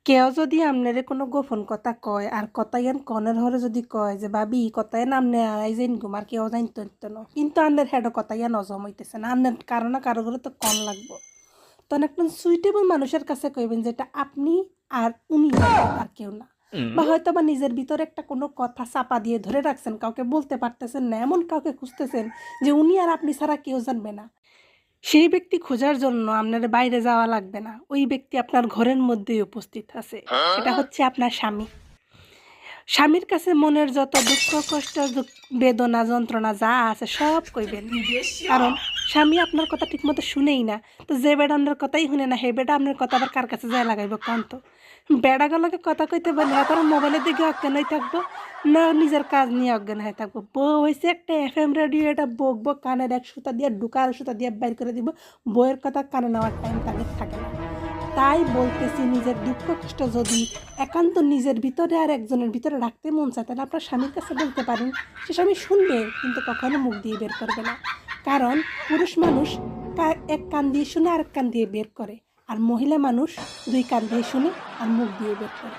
কেউ যদি আপনারে কোনো গোপন কথা কয় আর কথায়ান কনের হরে যদি কয় যে ভাবি কথায়ান আপনি আইজেন গুমার কেউ জানতো না কিন্তু আন্নের হেডো কথায়ান নজম হইতেছে না আন্নের কারো না কারো করে তো কম লাগবো তখন একজন সুইটেবল মানুষের কাছে কইবেন যেটা আপনি আর উনি আর কেউ না বা হয়তো বা নিজের ভিতরে একটা কোনো কথা চাপা দিয়ে ধরে রাখছেন কাউকে বলতে পারতেছেন না এমন কাউকে খুঁজতেছেন যে উনি আর আপনি ছাড়া কেউ জানবে না সেই ব্যক্তি খোঁজার জন্য আপনার বাইরে যাওয়া লাগবে না ওই ব্যক্তি আপনার ঘরের মধ্যেই উপস্থিত আছে সেটা হচ্ছে আপনার স্বামী স্বামীর কাছে মনের যত দুঃখ কষ্ট বেদনা যন্ত্রণা যা আছে সব কইবেন কারণ স্বামী আপনার কথা ঠিকমতো শুনেই না তো যে বেড়া আপনার কথাই শুনে না সেই বেড়া আপনার কথা আবার কার কাছে যায় লাগাইব কন্ত বেড়াগুলোকে কথা কইতে বললে হ্যাঁ তারা মোবাইলের দিকে অজ্ঞান হয়ে থাকবো না নিজের কাজ নিয়ে অজ্ঞান হয়ে থাকবো বউ হয়েছে একটা FM রেডিও এটা বকবো কানের এক সুতা দিয়ে ঢুকার সুতা দিয়ে বাইর করে দিব বইয়ের কথা কানে নেওয়ার টাইম তাদের থাকে না তাই বলতেছি নিজের দুঃখ কষ্ট যদি একান্ত নিজের ভিতরে আর একজনের ভিতরে রাখতে মন চায় তাহলে আপনার স্বামীর কাছে বলতে পারেন সে স্বামী শুনবে কিন্তু কখনো মুখ দিয়ে বের করবে না কারণ পুরুষ মানুষ এক কান দিয়ে শুনে আর এক কান দিয়ে বের করে আর মহিলা মানুষ দুই কান দিয়ে শুনে আর মুখ দিয়ে বের করে